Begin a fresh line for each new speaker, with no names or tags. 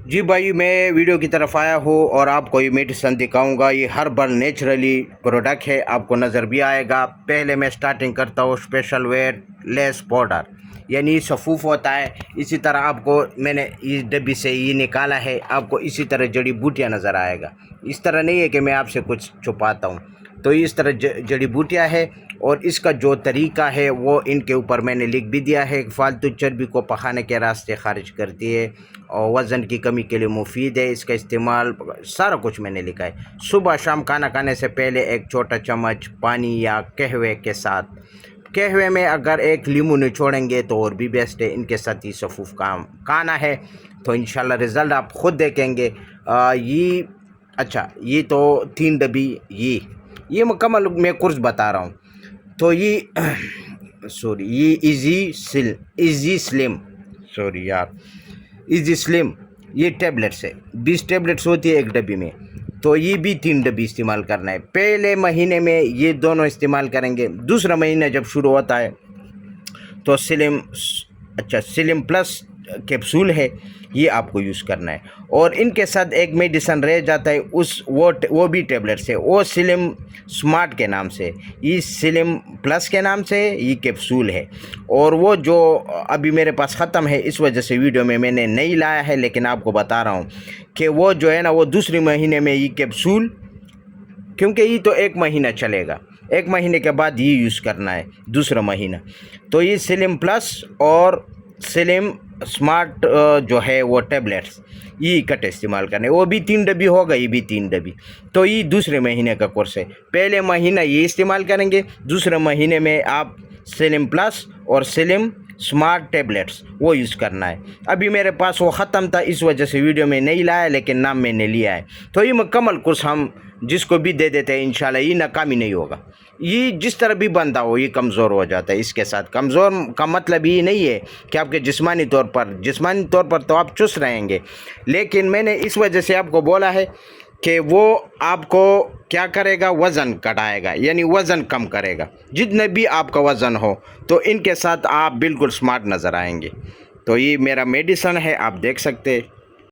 जी भाई, मैं वीडियो की तरफ आया हूँ और आपको ये मेडिसन दिखाऊंगा। ये हर्बल नेचुरली प्रोडक्ट है, आपको नज़र भी आएगा। पहले मैं स्टार्टिंग करता हूँ स्पेशल वेयर लेस पाउडर, यानी सफ़ूफ होता है। इसी तरह आपको मैंने इस डब्बी से ये निकाला है, आपको इसी तरह जड़ी बूटियाँ नज़र आएगा। इस तरह नहीं है कि मैं आपसे कुछ छुपाता हूँ। तो इस तरह जड़ी बूटियाँ है और इसका जो तरीका है वो इनके ऊपर मैंने लिख भी दिया है। फालतू चर्बी को पकाने के रास्ते खारिज करती है और वज़न की कमी के लिए मुफीद है। इसका इस्तेमाल सारा कुछ मैंने लिखा है। सुबह शाम खाना खाने से पहले एक छोटा चम्मच पानी या कहवे के साथ, कहवे में अगर एक लीमू निचोड़ेंगे तो और भी बेस्ट है। इनके साथ ही सफ़ूफ काम खाना है तो इंशाल्लाह रिज़ल्ट आप ख़ुद देखेंगे। ये अच्छा, ये तो 3 डब्बी ये मुकम्मल मैं कोर्स बता रहा हूँ। तो ये सॉरी, ये इजी स्लिम सॉरी यार इजी स्लिम, ये टैबलेट्स है। 20 टैबलेट्स होती है एक डब्बी में, तो ये भी 3 डब्बी इस्तेमाल करना है। पहले महीने में ये दोनों इस्तेमाल करेंगे। दूसरा महीना जब शुरू होता है तो स्लिम प्लस कैप्सूल है, ये आपको यूज़ करना है। और इनके साथ एक मेडिसन रह जाता है, वो भी टैबलेट्स है। वो स्लिम स्मार्ट के नाम से, ये स्लिम प्लस के नाम से ये कैप्सूल है। और वो जो अभी मेरे पास ख़त्म है, इस वजह से वीडियो में मैंने नहीं लाया है, लेकिन आपको बता रहा हूँ कि वो जो है ना, वो दूसरे महीने में ये कैप्सूल, क्योंकि ये तो 1 महीना चलेगा, 1 महीने के बाद ये यूज़ करना है दूसरा महीना। तो ये स्लिम प्लस और स्लिम स्मार्ट जो है वो टैबलेट्स, ये इकट्ठे इस्तेमाल करने। वो भी 3 डब्बी होगा, ये भी 3 डब्बी। तो ये दूसरे महीने का कोर्स है। पहले महीना ये इस्तेमाल करेंगे, दूसरे महीने में आप स्लिम प्लस और स्लिम स्मार्ट टैबलेट्स वो यूज़ करना है। अभी मेरे पास वो ख़त्म था, इस वजह से वीडियो में नहीं लाया, लेकिन नाम मैंने लिया है। तो ये मुकम्मल कोर्स हम जिसको भी दे देते हैं, इंशाल्लाह ये नाकामी नहीं होगा। ये जिस तरह भी बंदा हो, ये कमज़ोर हो जाता है। इसके साथ कमज़ोर का मतलब ये नहीं है कि आपके जिस्मानी तौर पर तो आप चुस्त रहेंगे, लेकिन मैंने इस वजह से आपको बोला है कि वो आपको क्या करेगा, वज़न घटाएगा, यानी वज़न कम करेगा। जितने भी आपका वज़न हो, तो इनके साथ आप बिल्कुल स्मार्ट नज़र आएंगे। तो ये मेरा मेडिसन है, आप देख सकते हैं।